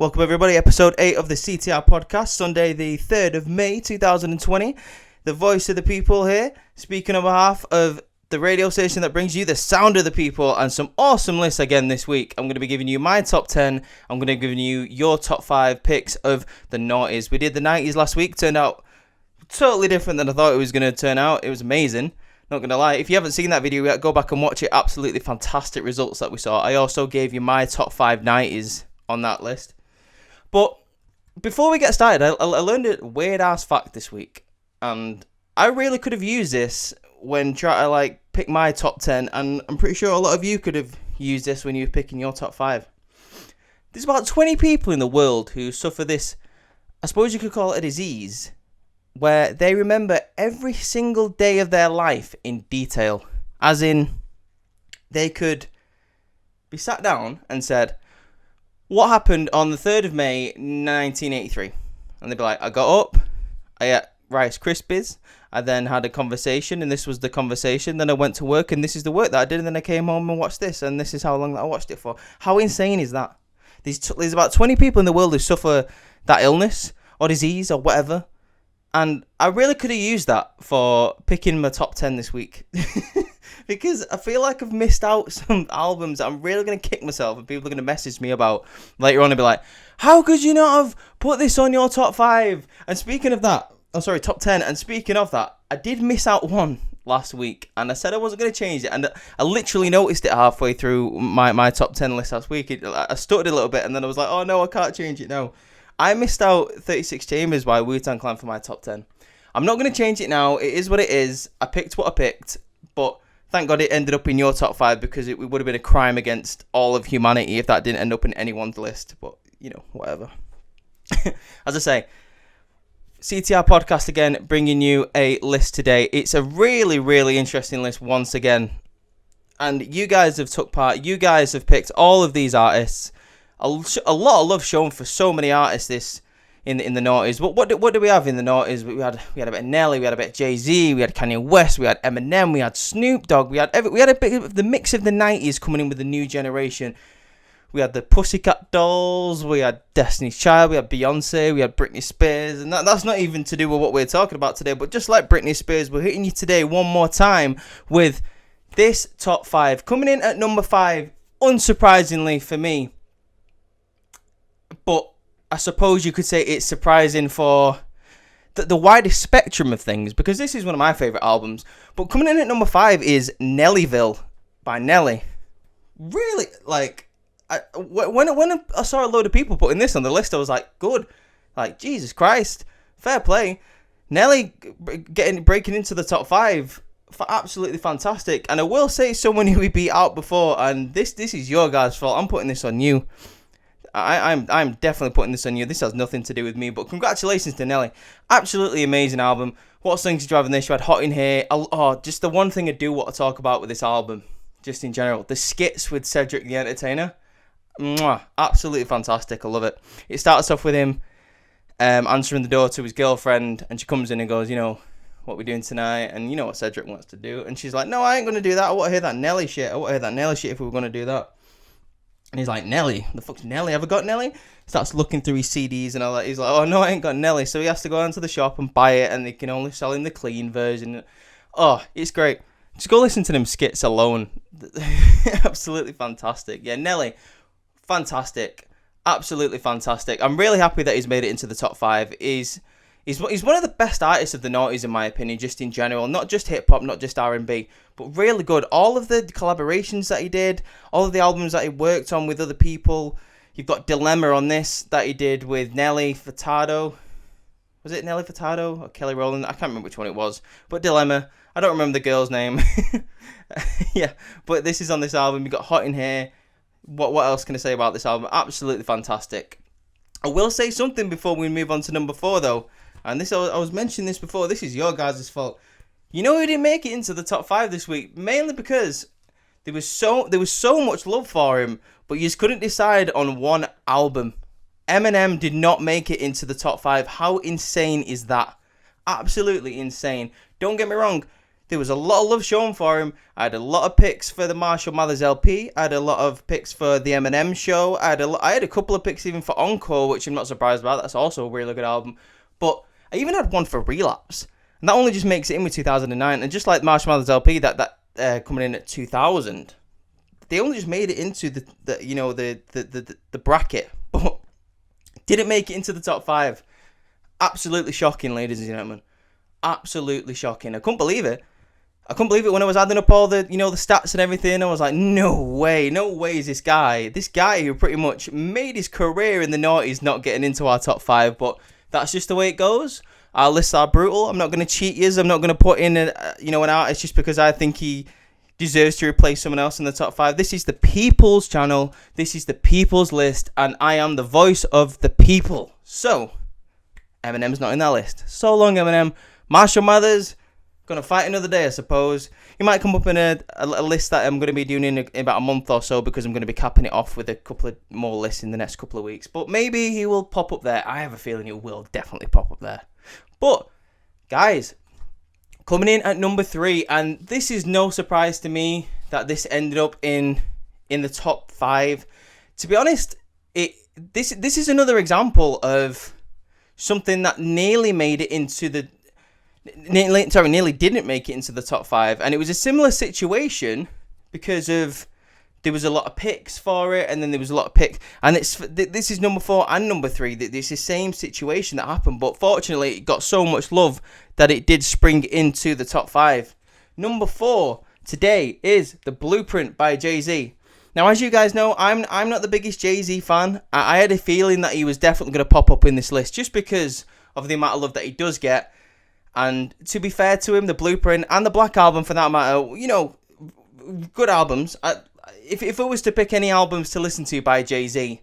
Welcome everybody, episode 8 of the CTR podcast, Sunday the 3rd of May 2020. The voice of the people here, speaking on behalf of the radio station that brings you the sound of the people and some awesome lists again this week. I'm going to be giving you my top 10. I'm going to be giving you your top 5 picks of the noughties. We did the 90s last week, turned out totally different than I thought it was going to turn out. It was amazing. Not going to lie, if you haven't seen that video yet, go back and watch it. Absolutely fantastic results that we saw. I also gave you my top 5 90s on that list. But before we get started, I learned a weird-ass fact this week. And I really could have used this when trying to pick my top 10. And I'm pretty sure a lot of you could have used this when you were picking your top 5. There's about 20 people in the world who suffer this, I suppose you could call it a disease, where they remember every single day of their life in detail. As in, they could be sat down and said, what happened on the 3rd of May, 1983? And they'd be like, I got up, I ate Rice Krispies, I then had a conversation, and this was the conversation, then I went to work, and this is the work that I did, and then I came home and watched this, and this is how long that I watched it for. How insane is that? There's about 20 people in the world who suffer that illness, or disease, or whatever, and I really could have used that for picking my top 10 this week. Because I feel like I've missed out some albums that I'm really going to kick myself and people are going to message me about later on and be like, how could you not have put this on your top 5? And speaking of that, top 10. And speaking of that, I did miss out one last week and I said I wasn't going to change it. And I literally noticed it halfway through my top 10 list last week. I stuttered a little bit and then I was like, oh no, I can't change it now. I missed out 36 Chambers by Wu-Tang Clan for my top 10. I'm not going to change it now. It is what it is. I picked what I picked, but thank God it ended up in your top 5 because it would have been a crime against all of humanity if that didn't end up in anyone's list. But, whatever. As I say, CTR podcast again, bringing you a list today. It's a really, really interesting list once again. And you guys have took part. You guys have picked all of these artists. A lot of love shown for so many artists in the noughties. What do we have in the noughties? We had a bit of Nelly, we had a bit of Jay-Z, we had Kanye West, we had Eminem, we had Snoop Dogg, we had a bit of the mix of the 90s coming in with the new generation. We had the Pussycat Dolls, we had Destiny's Child, we had Beyonce, we had Britney Spears, and that's not even to do with what we're talking about today, but just like Britney Spears, we're hitting you today one more time with this top 5. Coming in at number 5, unsurprisingly for me, but I suppose you could say it's surprising for the widest spectrum of things, because this is one of my favourite albums. But coming in at number 5 is Nellyville by Nelly. Really, when I saw a load of people putting this on the list, I was like, good. Jesus Christ, fair play. Nelly breaking into the top 5, absolutely fantastic. And I will say someone who we beat out before, and this is your guys' fault. I'm putting this on you. I'm definitely putting this on you. This has nothing to do with me, but congratulations to Nelly. Absolutely amazing album. What songs did you have in this? You had Hot in Here. Oh, just the one thing I do want to talk about with this album, just in general, the skits with Cedric the Entertainer. Mwah, absolutely fantastic. I love it. It starts off with him answering the door to his girlfriend, and she comes in and goes, what we doing tonight? And you know what Cedric wants to do. And she's like, no, I ain't going to do that. I want to hear that Nelly shit. If we were going to do that. And he's like, Nelly? The fuck's Nelly? Have I got Nelly? Starts looking through his CDs and all that. He's like, oh, no, I ain't got Nelly. So he has to go down to the shop and buy it, and they can only sell him the clean version. Oh, it's great. Just go listen to them skits alone. Absolutely fantastic. Yeah, Nelly, fantastic. Absolutely fantastic. I'm really happy that he's made it into the top 5. He's one of the best artists of the noughties, in my opinion, just in general. Not just hip-hop, not just R&B, but really good. All of the collaborations that he did, all of the albums that he worked on with other people. You've got Dilemma on this that he did with Nelly Furtado. Was it Nelly Furtado or Kelly Rowland? I can't remember which one it was. But Dilemma. I don't remember the girl's name. Yeah, but this is on this album. You've got Hot in Here. What else can I say about this album? Absolutely fantastic. I will say something before we move on to number 4, though. And this, I was mentioning this before, this is your guys' fault. You know who didn't make it into the top 5 this week? Mainly because there was so much love for him, but you just couldn't decide on one album. Eminem did not make it into the top 5. How insane is that? Absolutely insane. Don't get me wrong. There was a lot of love shown for him. I had a lot of picks for the Marshall Mathers LP. I had a lot of picks for the Eminem show. I had a couple of picks even for Encore, which I'm not surprised about. That's also a really good album. But I even had one for Relapse. And that only just makes it in with 2009. And just like Marshall Mathers LP, that coming in at 2000, they only just made it into the bracket. But didn't make it into the top 5. Absolutely shocking, ladies and gentlemen. Absolutely shocking. I couldn't believe it. When I was adding up all the, the stats and everything. I was like, no way is this guy who pretty much made his career in the noughties not getting into our top 5. But that's just the way it goes. Our lists are brutal. I'm not going to cheat you. I'm not going to put in an artist just because I think he deserves to replace someone else in the top 5. This is the people's channel. This is the people's list, and I am the voice of the people. So Eminem's not in that list. So long, Eminem. Marshall Mathers, gonna fight another day, I suppose. He might come up in a list that I'm gonna be doing in about a month or so, because I'm gonna be capping it off with a couple of more lists in the next couple of weeks. But maybe he will pop up there. I have a feeling he will definitely pop up there. But guys, coming in at number 3, and this is no surprise to me that this ended up in the top 5. To be honest, this is another example of something that nearly made it into the nearly didn't make it into the top 5, and it was a similar situation because of there was a lot of picks for it, and then there was a lot of picks, and this is number 4 and number 3. This is the same situation that happened, but fortunately it got so much love that it did spring into the top 5. Number 4 today is The Blueprint by Jay-Z. Now, as you guys know, I'm not the biggest Jay-Z fan. I had a feeling that he was definitely going to pop up in this list just because of the amount of love that he does get. And to be fair to him, The Blueprint and the Black Album, for that matter, good albums. If I was to pick any albums to listen to by Jay-Z,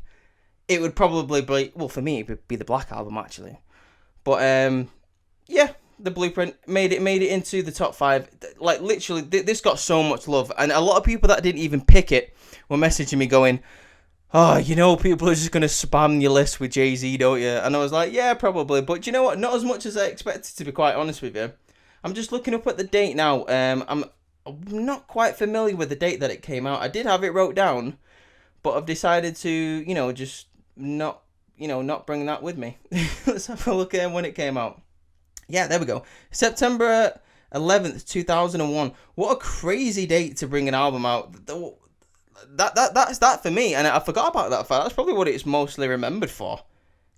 it would probably be, well, for me, it would be the Black Album, actually. But, yeah, The Blueprint made it into the top 5. Like, literally, this got so much love. And a lot of people that didn't even pick it were messaging me going, oh, people are just going to spam your list with Jay-Z, don't you? And I was like, yeah, probably. But you know what? Not as much as I expected, to be quite honest with you. I'm just looking up at the date now. I'm not quite familiar with the date that it came out. I did have it wrote down, but I've decided to, just not bring that with me. Let's have a look at when it came out. Yeah, there we go. September 11th, 2001. What a crazy date to bring an album out. That's that for me, and I forgot about that fact. That's probably what it's mostly remembered for.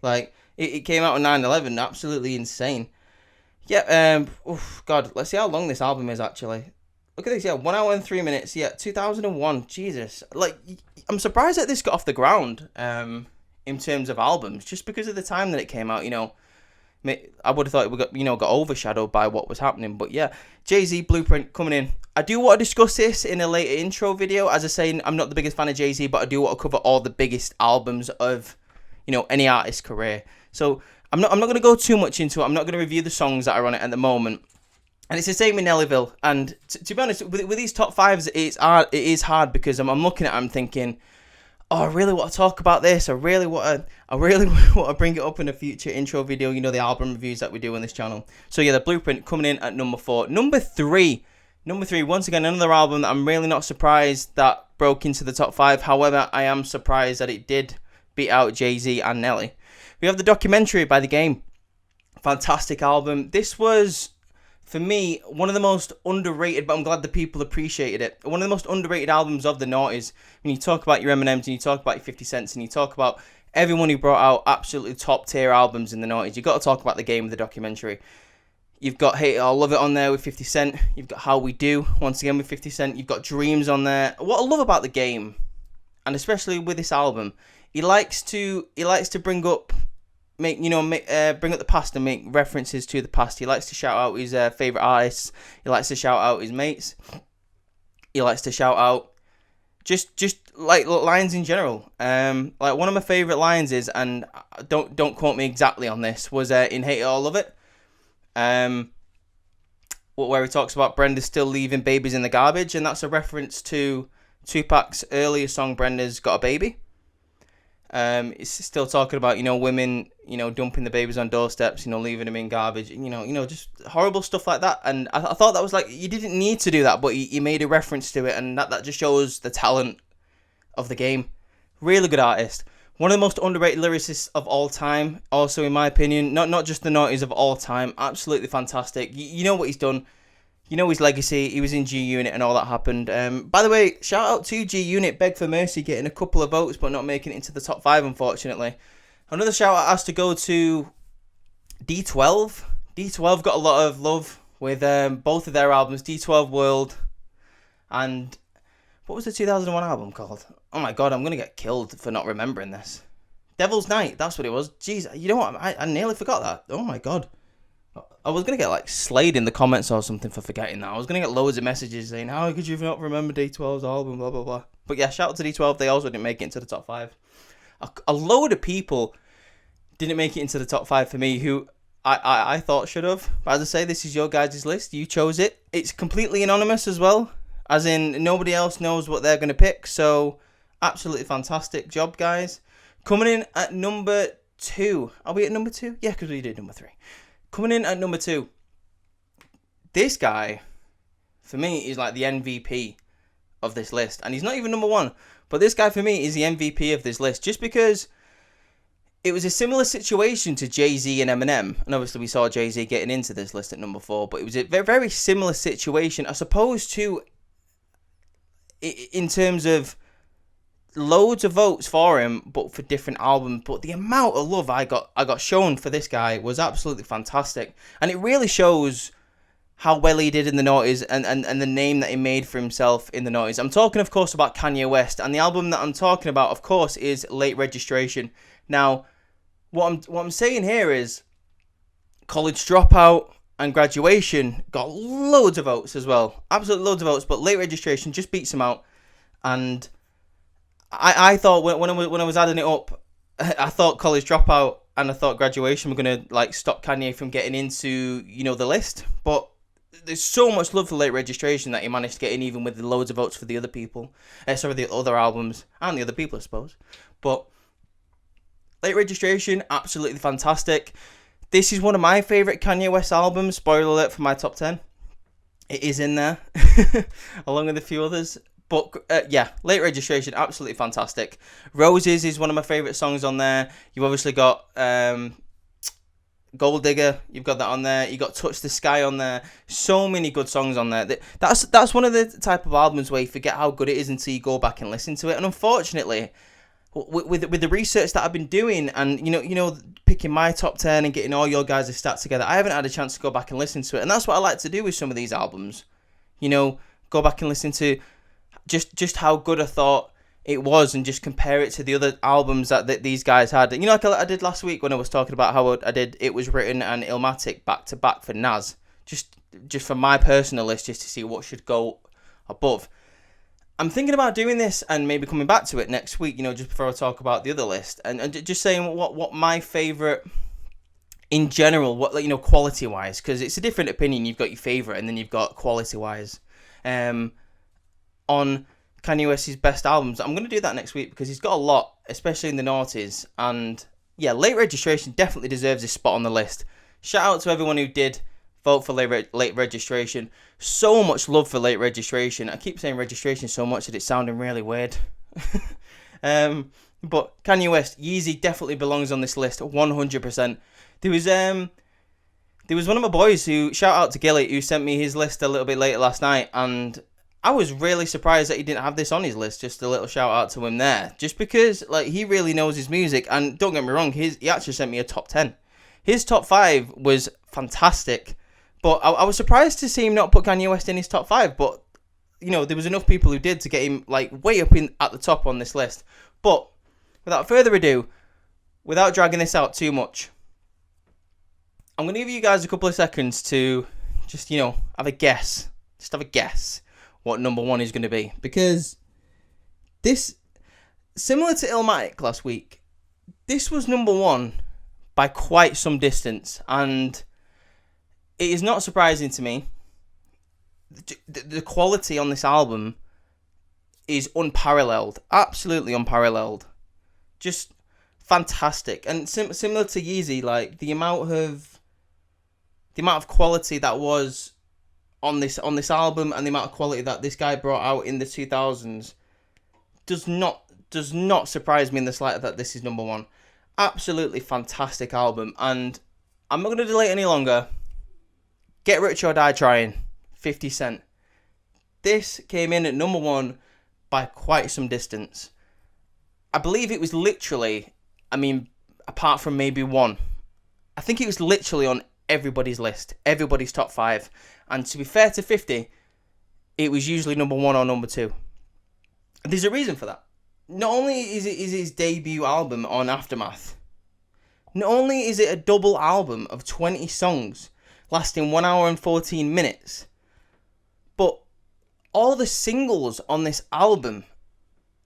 Like, it came out on 9/11, absolutely insane. Yeah, God, let's see how long this album is, actually. Look at this, yeah, 1 hour and 3 minutes, yeah, 2001, Jesus. Like, I'm surprised that this got off the ground, in terms of albums, just because of the time that it came out, I would have thought it would got overshadowed by what was happening. But yeah, Jay-Z, Blueprint coming in. I do want to discuss this in a later intro video. As I say, I'm not the biggest fan of Jay-Z, but I do want to cover all the biggest albums of, any artist's career. So I'm not going to go too much into it. I'm not going to review the songs that are on it at the moment. And it's the same with Nellyville. And to be honest, with these top 5s, it is hard because I'm looking at it, I'm thinking, oh, I really want to talk about this. I really want to bring it up in a future intro video. The album reviews that we do on this channel. So yeah, The Blueprint coming in at number 4. Number three, once again, another album that I'm really not surprised that broke into the top 5. However, I am surprised that it did beat out Jay-Z and Nelly. We have The Documentary by The Game. Fantastic album. This was, for me, one of the most underrated, but I'm glad the people appreciated it. One of the most underrated albums of the noughties. When you talk about your Eminems and you talk about your 50 Cents and you talk about everyone who brought out absolutely top tier albums in the noughties, you've got to talk about The Game with The Documentary. You've got Hate It or Love It on there with 50 Cent. You've got How We Do, once again with 50 Cent. You've got Dreams on there. What I love about The Game, and especially with this album, he likes to bring up the past and make references to the past. He likes to shout out his favourite artists. He likes to shout out his mates. He likes to shout out just like lines in general. Like one of my favourite lines is, and don't quote me exactly on this, was in Hate It or Love It. Where he talks about Brenda's still leaving babies in the garbage, and that's a reference to Tupac's earlier song, Brenda's Got a Baby. It's still talking about, women, dumping the babies on doorsteps, leaving them in garbage, just horrible stuff like that. And I thought that was like, you didn't need to do that, but he made a reference to it, and that just shows the talent of the game. Really good artist. One of the most underrated lyricists of all time, also in my opinion. Not just the noughties of all time. Absolutely fantastic. You know what he's done. You know his legacy. He was in G Unit and all that happened. By the way, shout out to G Unit. Beg for Mercy getting a couple of votes but not making it into the top 5, unfortunately. Another shout out has to go to D12. D12 got a lot of love with both of their albums, D12 World and what was the 2001 album called? Oh my god, I'm going to get killed for not remembering this. Devil's Night, that's what it was. Jeez, you know what? I nearly forgot that. Oh my god. I was going to get slayed in the comments or something for forgetting that. I was going to get loads of messages saying, how could you not remember D12's album, blah, blah, blah. But yeah, shout out to D12. They also didn't make it into the top 5. A load of people didn't make it into the top 5 for me who I thought should have. But as I say, this is your guys' list. You chose it. It's completely anonymous as well. As in, nobody else knows what they're going to pick. So, absolutely fantastic job, guys. Coming in at number 2. Are we at number 2? Yeah, because we did number 3. Coming in at number 2, this guy, for me, is like the MVP of this list. And he's not even number 1. But this guy, for me, is the MVP of this list. Just because it was a similar situation to Jay-Z and Eminem. And obviously, we saw Jay-Z getting into this list at number 4. But it was a very, very similar situation, as opposed to, in terms of loads of votes for him, but for different albums. But the amount of love I got shown for this guy was absolutely fantastic, and it really shows how well he did in the noughties and the name that he made for himself in the noughties. I'm talking, of course, about Kanye West, and the album that I'm talking about, of course, is Late Registration. Now, what I'm saying here is College Dropout and Graduation got loads of votes as well, absolutely loads of votes, but Late Registration just beats him out. And I thought when I was adding it up, I thought College Dropout and I thought Graduation were going to stop Kanye from getting into, the list. But there's so much love for Late Registration that he managed to get in, even with the loads of votes for the other people. The other albums and the other people, I suppose. But Late Registration, absolutely fantastic. This is one of my favourite Kanye West albums. Spoiler alert for my top 10. It is in there, along with a few others. But yeah, Late Registration, absolutely fantastic. Roses is one of my favourite songs on there. You've obviously got Gold Digger, you've got that on there. You got Touch the Sky on there. So many good songs on there. That's one of the type of albums where you forget how good it is until you go back and listen to it. And unfortunately, with the research that I've been doing, and picking my top 10 and getting all your guys' stats together, I haven't had a chance to go back and listen to it. And that's what I like to do with some of these albums. Go back and listen to just how good I thought it was, and just compare it to the other albums that these guys had. Like I did last week when I was talking about how I did It Was Written and Illmatic back to back for Nas, just for my personal list, just to see what should go above. I'm thinking about doing this and maybe coming back to it next week, just before I talk about the other list, and just saying what my favourite in general, what quality wise, because it's a different opinion. You've got your favourite and then you've got quality wise. On Kanye West's best albums. I'm going to do that next week because he's got a lot, especially in the noughties. And yeah, Late Registration definitely deserves a spot on the list. Shout out to everyone who did vote for Late Registration. So much love for Late Registration. I keep saying registration so much that it's sounding really weird. But Kanye West, Yeezy definitely belongs on this list, 100%. There was one of my boys who, shout out to Gilly, who sent me his list a little bit later last night, and I was really surprised that he didn't have this on his list. Just a little shout out to him there. Just because he really knows his music. And don't get me wrong, he actually sent me a top 10. His top 5 was fantastic. But I was surprised to see him not put Kanye West in his top 5. But, there was enough people who did to get him way up at the top on this list. But without further ado, without dragging this out too much, I'm going to give you guys a couple of seconds to just, have a guess. Just have a guess what number 1 is going to be, because this, similar to Illmatic last week, this was number 1 by quite some distance, and it is not surprising to me. The quality on this album is unparalleled, absolutely unparalleled. Just fantastic. And similar to Yeezy, like the amount of quality that was on this album, and the amount of quality that this guy brought out in the 2000s does not surprise me in the slightest that this is number one. Absolutely fantastic album, and I'm not going to delay it any longer. Get Rich or Die Trying, 50 Cent. This came in at number one by quite some distance. I believe it was literally, apart from maybe one, I think it was literally on everybody's list, everybody's top 5. And to be fair to 50, it was usually number 1 or number 2. There's a reason for that. Not only is it his debut album on Aftermath, not only is it a double album of 20 songs lasting 1 hour and 14 minutes, but all the singles on this album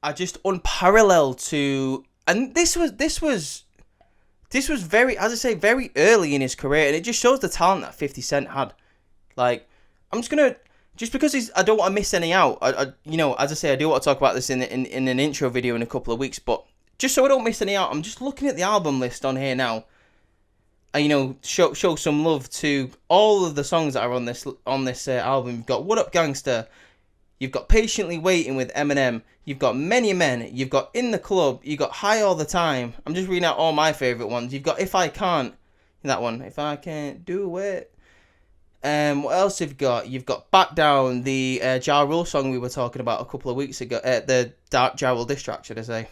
are just unparalleled to, and this was very, as I say, very early in his career, and it just shows the talent that 50 Cent had. Like, I'm just gonna, just because I don't want to miss any out. I as I say, I do want to talk about this in an intro video in a couple of weeks, but just so I don't miss any out, I'm just looking at the album list on here now, and show some love to all of the songs that are on this album. You've got What Up Gangster, you've got Patiently Waiting with Eminem, you've got Many Men, you've got In the Club, you've got High All the Time. I'm just reading out all my favourite ones. You've got If I Can't, that one, If I Can't Do It. What else have you got? You've got Back Down, the Ja Rule song we were talking about a couple of weeks ago, the Ja Rule diss track, should I say.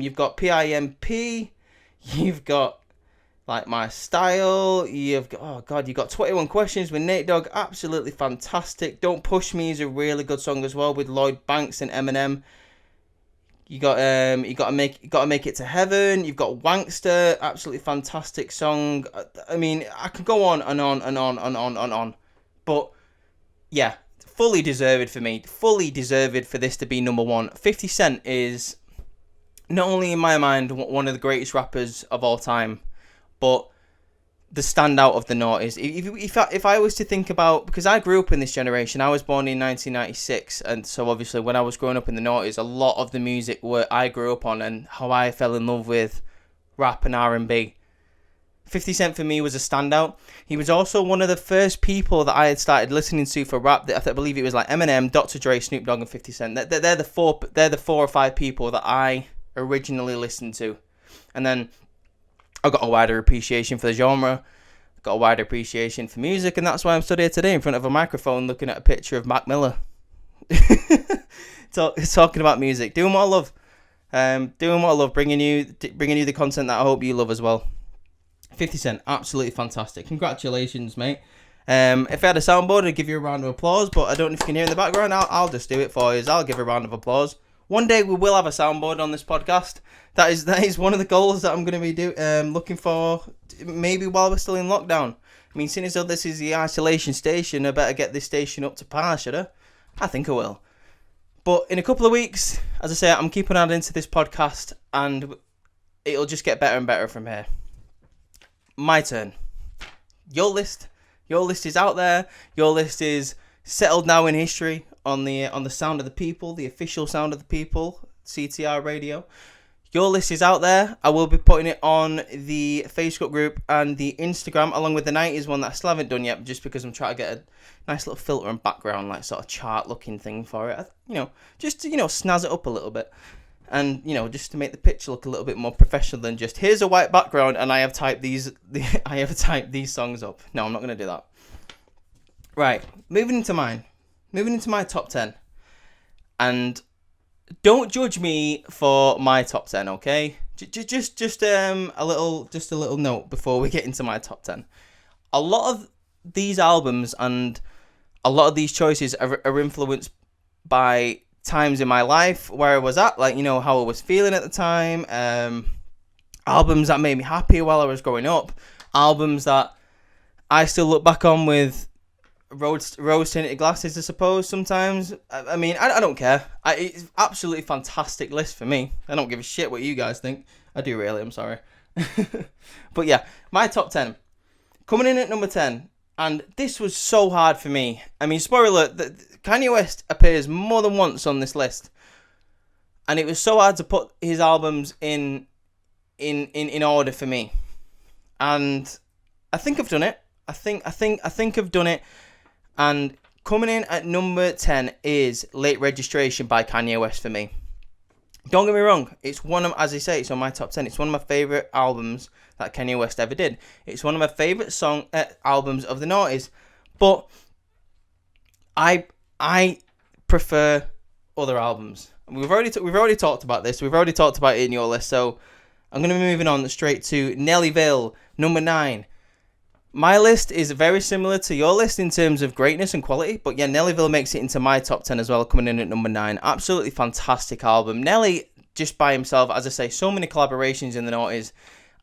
You've got PIMP, you've got Like My Style, you've got 21 Questions with Nate Dogg, absolutely fantastic. Don't Push Me is a really good song as well with Lloyd Banks and Eminem. You got gotta make it to heaven. You've got Wankster, absolutely fantastic song. I could go on and on and on and on and on, but yeah, fully deserved for me. Fully deserved for this to be number one. 50 Cent is not only in my mind one of the greatest rappers of all time, but the standout of the noughties. If I was to think about, because I grew up in this generation, I was born in 1996, and so obviously when I was growing up in the noughties, a lot of the music I grew up on and how I fell in love with rap and R&B. 50 Cent for me was a standout. He was also one of the first people that I had started listening to for rap. I believe it was like Eminem, Dr. Dre, Snoop Dogg, and 50 Cent. They're the 4 or 5 people that I originally listened to, and then I got a wider appreciation for the genre, got a wider appreciation for music, and that's why I'm stood here today in front of a microphone looking at a picture of Mac Miller. Talking about music, doing what I love, bringing you the content that I hope you love as well. 50 Cent, absolutely fantastic. Congratulations, mate. If I had a soundboard, I'd give you a round of applause, but I don't know if you can hear in the background. I'll just do it for you. I'll give a round of applause. One day we will have a soundboard on this podcast. That is one of the goals that I'm going to be looking for, maybe while we're still in lockdown. Seeing as though this is the isolation station, I better get this station up to par, should I? I think I will. But in a couple of weeks, as I say, I'm keeping adding to this podcast, and it'll just get better and better from here. My turn. Your list is out there. Your list is settled now in history on the Sound of the People, the official Sound of the People, CTR radio. Your list is out there. I will be putting it on the Facebook group and the Instagram, along with the 90s one that I still haven't done yet, just because I'm trying to get a nice little filter and background, like sort of chart looking thing for it. Just to, snazz it up a little bit. And, just to make the picture look a little bit more professional than just, here's a white background and I have typed these songs up. No, I'm not going to do that. Right, moving into my top 10. And don't judge me for my top 10, okay? Just a little note before we get into my top 10. A lot of these albums and a lot of these choices are influenced by times in my life where I was at, like, how I was feeling at the time, albums that made me happy while I was growing up, albums that I still look back on with rose-tinted glasses, I suppose, sometimes. I don't care. It's absolutely fantastic list for me. I don't give a shit what you guys think. I do really, I'm sorry. But yeah, my top 10. Coming in at number 10, and this was so hard for me. Spoiler alert, Kanye West appears more than once on this list. And it was so hard to put his albums in in order for me, and I think I've done it. I think I've done it. And coming in at number 10 is Late Registration by Kanye West for me. Don't get me wrong, it's one of, as I say, it's on my top 10. It's one of my favourite albums that Kanye West ever did. It's one of my favourite albums of the noughties. But I prefer other albums. We've already talked about this. We've already talked about it in your list. So I'm going to be moving on straight to Nellyville, number 9. My list is very similar to your list in terms of greatness and quality, but yeah, Nellyville makes it into my top 10 as well, coming in at number 9. Absolutely fantastic album. Nelly, just by himself, as I say, so many collaborations in the noughties,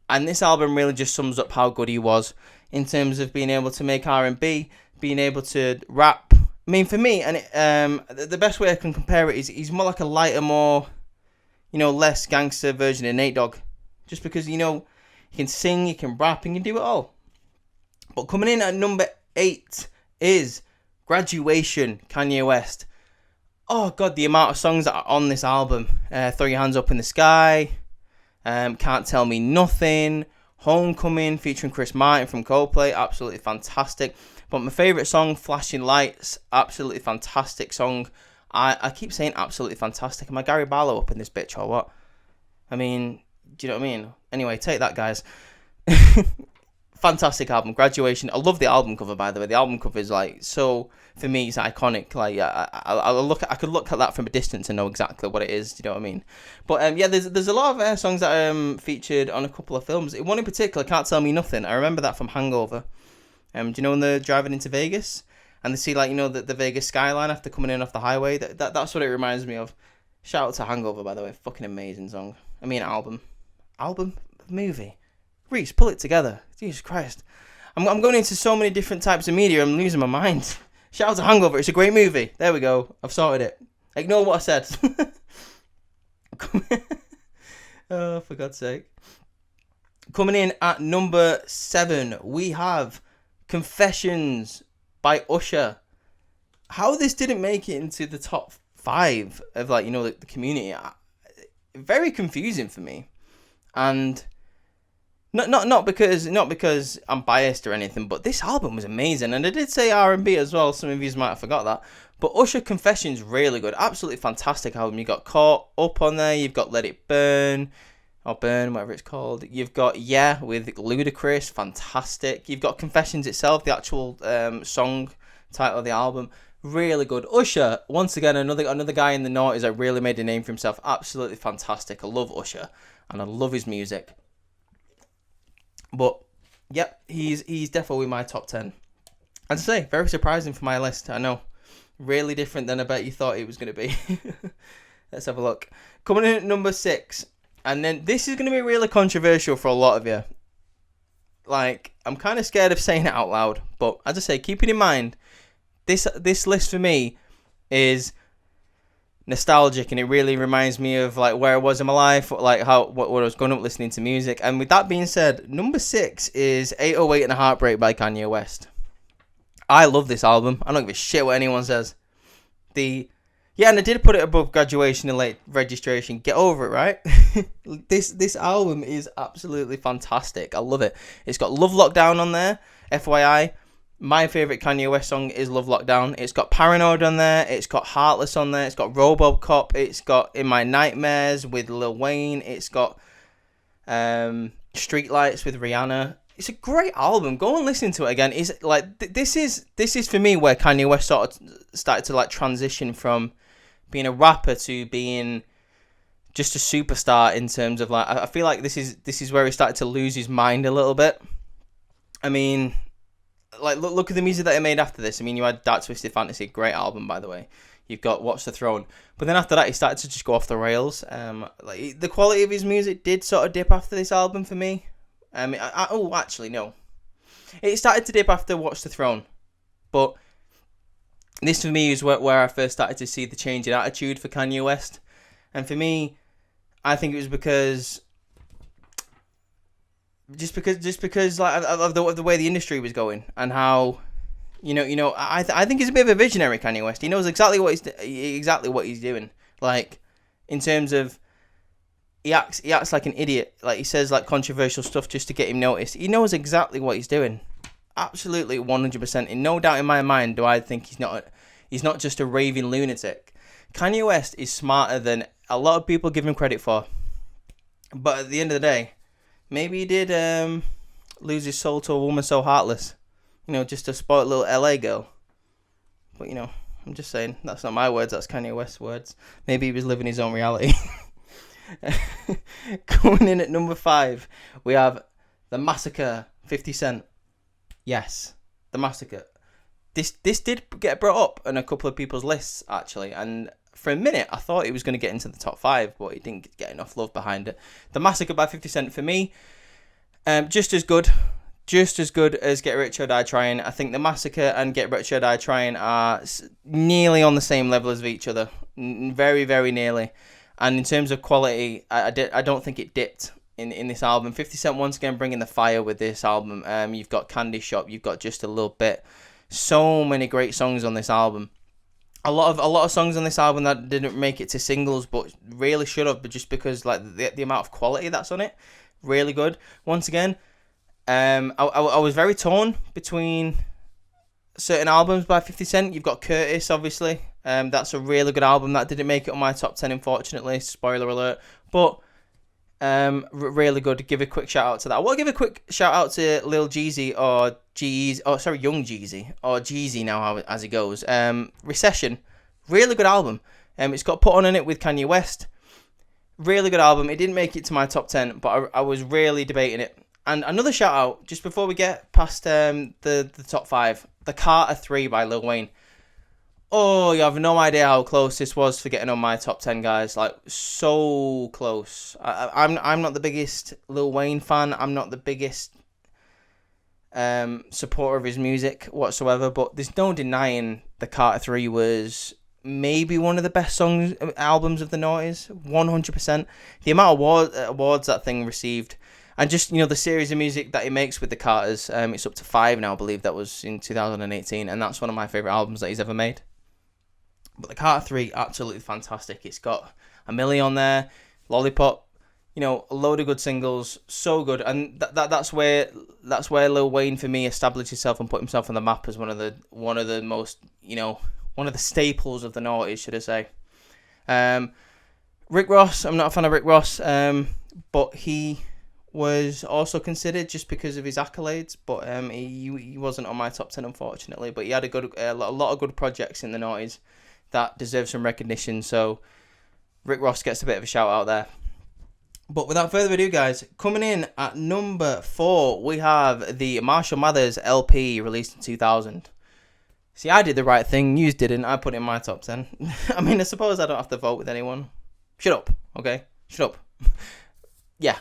and this album really just sums up how good he was in terms of being able to make R&B, being able to rap. I mean, for me, and the best way I can compare it is he's more like a lighter, more, less gangster version of Nate Dogg, just because, he can sing, he can rap, he can do it all. But coming in at number 8 is Graduation, Kanye West. Oh, God, the amount of songs that are on this album. Throw Your Hands Up in the Sky, Can't Tell Me Nothing, Homecoming, featuring Chris Martin from Coldplay, absolutely fantastic. But my favourite song, Flashing Lights, absolutely fantastic song. I keep saying absolutely fantastic. Am I Gary Barlow up in this bitch or what? I mean, do you know what I mean? Anyway, take that, guys. Fantastic album, Graduation. I love the album cover, by the way. The album cover is so, for me, it's iconic. I could look at that from a distance and know exactly what it is. Do you know what I mean? But there's a lot of songs that are featured on a couple of films. One in particular, Can't Tell Me Nothing. I remember that from Hangover. Do you know when they're driving into Vegas and they see the Vegas skyline after coming in off the highway? That's what it reminds me of. Shout out to Hangover, by the way. Fucking amazing song. I mean, album, movie. Reese, pull it together. Jesus Christ. I'm going into so many different types of media, I'm losing my mind. Shout out to Hangover, it's a great movie. There we go, I've sorted it. Ignore what I said. Oh, for God's sake. Coming in at number 7, we have Confessions by Usher. How this didn't make it into the top 5 of the community, very confusing for me. And Not because I'm biased or anything, but this album was amazing, and I did say R&B as well. Some of you might have forgot that, but Usher Confessions really good, absolutely fantastic album. You got Caught Up on there, you've got Let It Burn, or Burn, whatever it's called. You've got Yeah with Ludacris, fantastic. You've got Confessions itself, the actual song title of the album, really good. Usher, once again, another guy in the noughties that really made a name for himself, absolutely fantastic. I love Usher, and I love his music. But, yep, he's definitely my top 10. I'd say, very surprising for my list, I know. Really different than I bet you thought it was going to be. Let's have a look. Coming in at number 6, and then this is going to be really controversial for a lot of you. I'm kind of scared of saying it out loud, but as I say, keep it in mind, this list for me is nostalgic, and it really reminds me of where I was in my life, what I was going up listening to music. And with that being said, number 6 is 808 and a Heartbreak by Kanye West. I love this album. I don't give a shit what anyone says. And I did put it above Graduation and Late Registration. Get over it, right? This album is absolutely fantastic. I love it. It's got Love Lockdown on there, FYI. My favourite Kanye West song is Love Lockdown. It's got Paranoid on there. It's got Heartless on there. It's got Robocop. It's got In My Nightmares with Lil Wayne. It's got Streetlights with Rihanna. It's a great album. Go and listen to it again. It's this is for me where Kanye West started to transition from being a rapper to being just a superstar in terms of I feel like this is where he started to lose his mind a little bit. I mean, look at the music that he made after this. I mean, you had Dark Twisted Fantasy, great album, by the way. You've got Watch the Throne. But then after that, he started to just go off the rails. The quality of his music did sort of dip after this album for me. Actually, no. It started to dip after Watch the Throne. But this, for me, is where I first started to see the change in attitude for Kanye West. And for me, I think it was because just because of the way the industry was going, and how I think he's a bit of a visionary, Kanye West. He knows exactly what he's doing, in terms of he acts like an idiot. Like, he says like controversial stuff just to get him noticed. He knows exactly what he's doing. Absolutely 100%. In no doubt in my mind do I think he's not just a raving lunatic. Kanye West is smarter than a lot of people give him credit for. But at the end of the day, maybe he did lose his soul to a woman so heartless. You know, just a spoiled little LA girl. But, you know, I'm just saying, that's not my words, that's Kanye West's words. Maybe he was living his own reality. Coming in at number 5, we have The Massacre, 50 Cent. Yes, The Massacre. This did get brought up on a couple of people's lists, actually, and for a minute I thought it was going to get into the top 5, but it didn't get enough love behind it. The Massacre by 50 Cent, for me, just as good as Get Rich or Die Trying. I think The Massacre and Get Rich or Die Trying are nearly on the same level as each other, very, very nearly. And in terms of quality, I don't think it dipped in this album. 50 Cent once again bringing the fire with this album. You've got Candy Shop, you've got Just a Little Bit. So many great songs on this album. A lot of songs on this album that didn't make it to singles, but really should have. But just because like the amount of quality that's on it, really good. Once again, I was very torn between certain albums by 50 Cent. You've got Curtis, obviously. That's a really good album that didn't make it on my top 10, unfortunately. Spoiler alert. But really good. Give a quick shout out to that. I want to give a quick shout out to Lil Jeezy or Young Jeezy or Jeezy now as it goes. Recession, really good album. It's got Put On in it with Kanye West. Really good album. It didn't make it to my top 10, but I was really debating it. And another shout out just before we get past the top 5, The Carter 3 by Lil Wayne. Oh, you have no idea how close this was for getting on my top 10, guys. Like, so close. I'm not the biggest Lil Wayne fan. I'm not the biggest supporter of his music whatsoever. But there's no denying The Carter 3 was maybe one of the best albums of the noughties. 100%. The amount of awards that thing received. And just, you know, the series of music that he makes with the Carters. It's up to 5 now, I believe. That was in 2018. And that's one of my favourite albums that he's ever made. But The Carter 3, absolutely fantastic. It's got A Milli on there, Lollipop, you know, a load of good singles, so good. And that's where Lil Wayne for me established himself and put himself on the map as one of the most, you know, one of the staples of the noughties, should I say. Rick Ross, I'm not a fan of Rick Ross, but he was also considered just because of his accolades, but he wasn't on my top 10, unfortunately. But he had a lot of good projects in the noughties that deserve some recognition, so Rick Ross gets a bit of a shout out there. But without further ado, guys, coming in at number 4, we have the Marshall Mathers LP released in 2000. See, I did the right thing, you didn't. I put it in my top 10. I mean, I suppose I don't have to vote with anyone. Shut up, okay? Shut up. Yeah.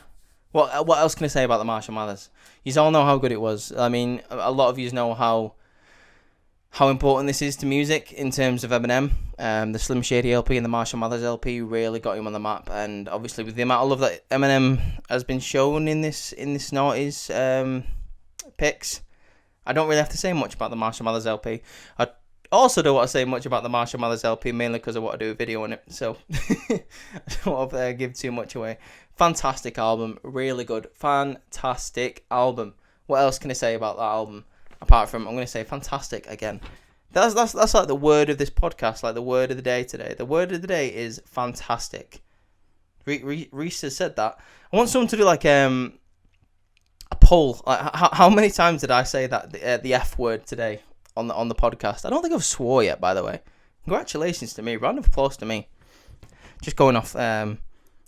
What else can I say about the Marshall Mathers? You all know how good it was. I mean, a lot of you know how important this is to music in terms of Eminem. The Slim Shady LP and the Marshall Mathers LP really got him on the map, and obviously with the amount of love that Eminem has been shown in this noughties picks, I don't really have to say much about the Marshall Mathers LP. I also don't want to say much about the Marshall Mathers LP, mainly because I want to do a video on it, so I don't want to give too much away. Fantastic album, really good, fantastic album. What else can I say about that album? Apart from, I'm going to say fantastic again. That's like the word of this podcast, like the word of the day today. The word of the day is fantastic. Reese has said that. I want someone to do like a poll. Like, how many times did I say that the F word today on the podcast? I don't think I've swore yet, by the way. Congratulations to me. Round of applause to me. Just going off,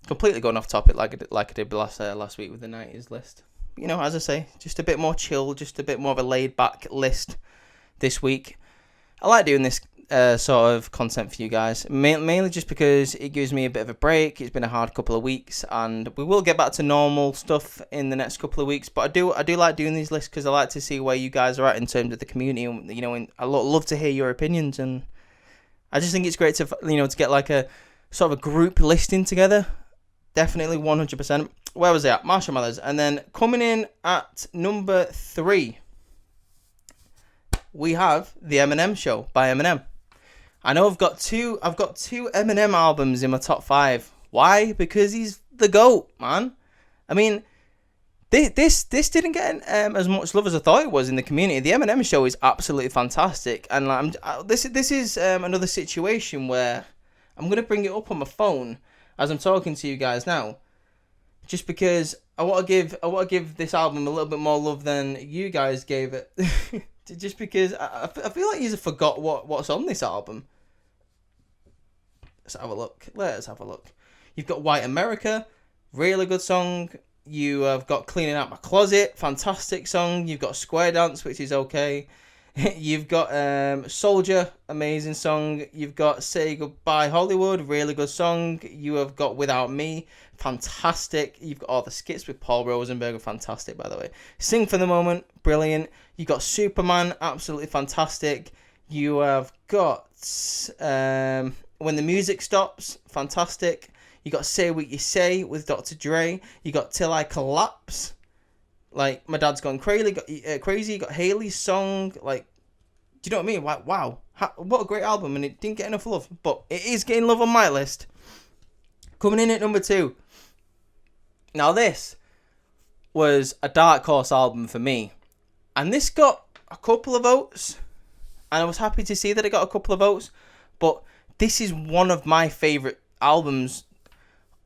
completely going off topic like I did last week with the 90s list. You know, as I say, just a bit more chill, just a bit more of a laid-back list this week. I like doing this sort of content for you guys, mainly just because it gives me a bit of a break. It's been a hard couple of weeks, and we will get back to normal stuff in the next couple of weeks. But I do like doing these lists because I like to see where you guys are at in terms of the community. And, you know, and I love to hear your opinions, and I just think it's great to, you know, to get like a sort of a group listing together. Definitely 100%. Where was it at? Marshall Mathers. And then coming in at number 3, we have The Eminem Show by Eminem. I know I've got two Eminem albums in my top 5. Why? Because he's the GOAT, man. I mean, this didn't get as much love as I thought it was in the community. The Eminem show is absolutely fantastic, and like, this is another situation where I'm gonna bring it up on my phone as I'm talking to you guys now, just because I want to give this album a little bit more love than you guys gave it. Just because I feel like you forgot what's on this album. Let's have a look. You've got White America, really good song. You have got Cleaning Out My Closet, fantastic song. You've got Square Dance, which is okay. You've got Soldier, amazing song. You've got Say Goodbye Hollywood, really good song. You have got Without Me, fantastic. You've got all the skits with Paul Rosenberg, fantastic, by the way. Sing for the Moment, brilliant. You've got Superman, absolutely fantastic. You have got When the Music Stops, fantastic. You got Say What You Say with Dr. Dre. You got Till I Collapse. Like, My Dad's Gone Crazy. You got Haley's song. Like, do you know what I mean? Like, wow. What a great album. And it didn't get enough love. But it is getting love on my list. Coming in at number 2. Now, this was a dark horse album for me. And this got a couple of votes. And I was happy to see that it got a couple of votes. But this is one of my favourite albums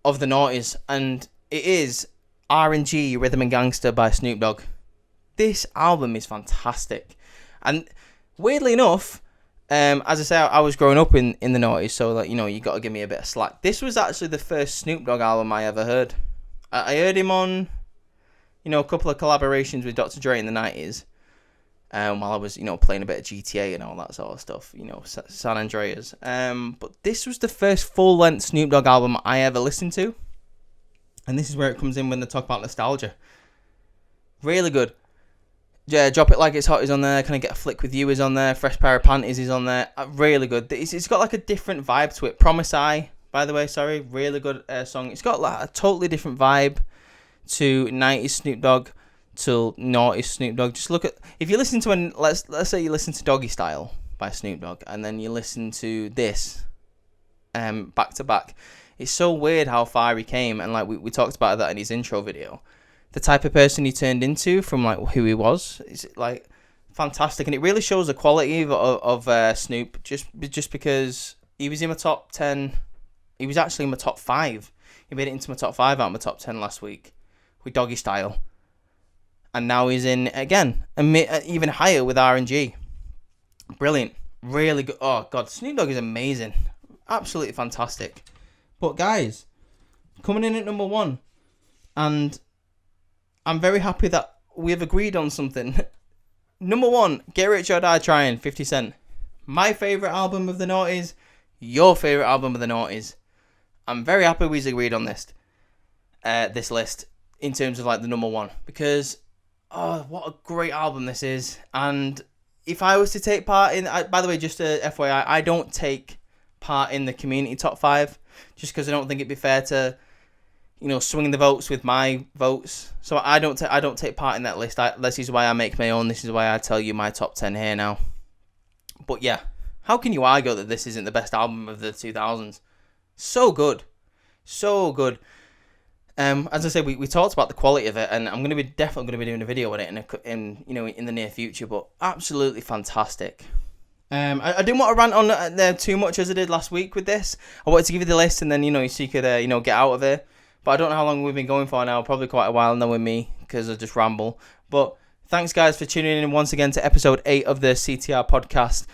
of the noughties, and it is R&G, Rhythm and Gangster by Snoop Dogg. This album is fantastic, and weirdly enough, as I say, I was growing up in the noughties, so like, you know, you got to give me a bit of slack. This was actually the first Snoop Dogg album I ever heard. I heard him on, you know, a couple of collaborations with Dr. Dre in the 90s, while I was, you know, playing a bit of GTA and all that sort of stuff, you know, San Andreas. But this was the first full-length Snoop Dogg album I ever listened to. And this is where it comes in when they talk about nostalgia. Really good. Yeah, Drop It Like It's Hot is on there. Can I Get a Flick With You is on there. Fresh Pair of Panties is on there. Really good. It's got like a different vibe to it. Promise I, by the way, sorry. Really good song. It's got like a totally different vibe to 90s Snoop Dogg to noughties Snoop Dogg. Just look at, if you listen to let's say you listen to Doggy Style by Snoop Dogg, and then you listen to this back to back. It's so weird how far he came, and like we talked about that in his intro video. The type of person he turned into from like who he was is like fantastic, and it really shows the quality of Snoop. Just because he was in my top 10, he was actually in my top 5. He made it into my top 5 out of my top 10 last week with Doggy Style. And now he's in, again, even higher with R&G. Brilliant. Really good. Oh, God. Snoop Dogg is amazing. Absolutely fantastic. But, guys, coming in at number 1. And I'm very happy that we have agreed on something. Number 1, Get Rich or Die Trying, 50 Cent. My favourite album of the noughties. Your favourite album of the noughties. I'm very happy we've agreed on this list in terms of, like, the number 1. Because... oh, what a great album this is. And if I was to take part in... by the way, just a FYI, I don't take part in the community top 5. Just because I don't think it'd be fair to, you know, swing the votes with my votes. So I don't take part in that list. This is why I make my own. This is why I tell you my top 10 here now. But yeah, how can you argue that this isn't the best album of the 2000s? So good. So good. As I said, we talked about the quality of it, and I'm definitely going to be doing a video on it in the near future. But absolutely fantastic. I didn't want to rant on there too much as I did last week with this. I wanted to give you the list, and then so you could get out of it. But I don't know how long we've been going for now. Probably quite a while now with me because I just ramble. But thanks guys for tuning in once again to episode 8 of the CTR podcast.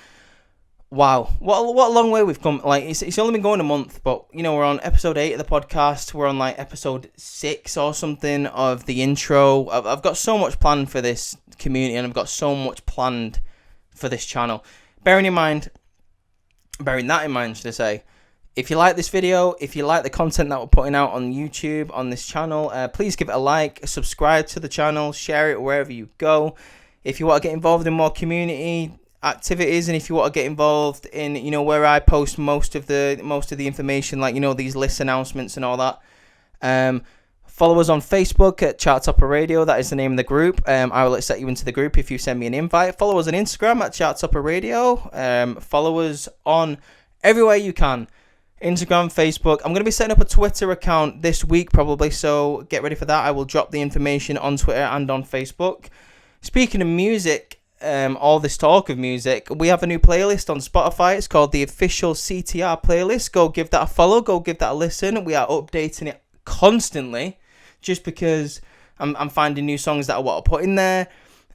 Wow, what a long way we've come. Like, it's only been going a month, but, we're on episode 8 of the podcast. We're on, like, episode 6 or something of the intro. I've got so much planned for this community, and I've got so much planned for this channel. Bearing that in mind, should I say, if you like this video, if you like the content that we're putting out on YouTube, on this channel, please give it a like, subscribe to the channel, share it wherever you go. If you want to get involved in more community activities, and if you want to get involved in where I post most of the information, like these list announcements and all that, follow us on Facebook at Charttopper Radio. That is the name of the group. I will accept you into the group if you send me an invite. Follow us on Instagram at Charttopper Radio. Follow us on everywhere you can. Instagram, Facebook. I'm going to be setting up a Twitter account this week probably, so get ready for that. I will drop the information on Twitter and on Facebook. Speaking of music, all this talk of music, we have a new playlist on Spotify. It's called the official CTR playlist. Go give that a follow. Go give that a listen. We are updating it constantly just because I'm finding new songs that I want to put in there.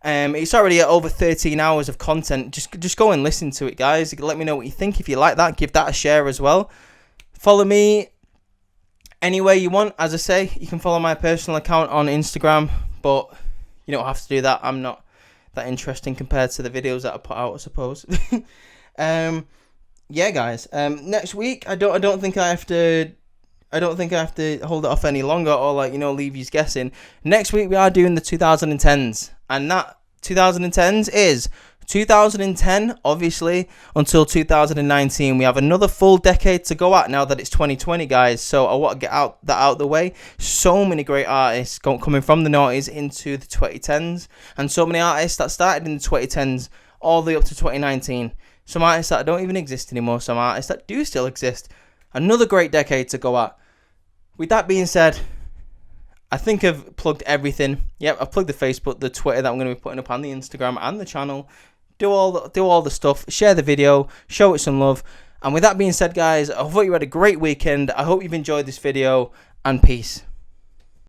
It's already at over 13 hours of content. Just go and listen to it, guys. Let me know what you think. If you like that, give that a share as well. Follow me anywhere you want. As I say, you can follow my personal account on Instagram, but you don't have to do that. I'm not that interesting compared to the videos that I put out, I suppose. Yeah, guys. Next week, I don't think I have to hold it off any longer or leave you guessing. Next week we are doing the 2010s, and that 2010s is 2010 obviously until 2019. We have another full decade to go at now that it's 2020, guys. So I want to get that out of the way. So many great artists coming from the noughties into the 2010s, and so many artists that started in the 2010s all the way up to 2019. Some artists that don't even exist anymore, some artists that do still exist. Another great decade to go at. With that being said, I think I've plugged everything. Yep, I've plugged the Facebook, the Twitter that I'm going to be putting up on the Instagram and the channel. Do all the stuff. Share the video. Show it some love. And with that being said, guys, I hope you had a great weekend. I hope you've enjoyed this video. And peace.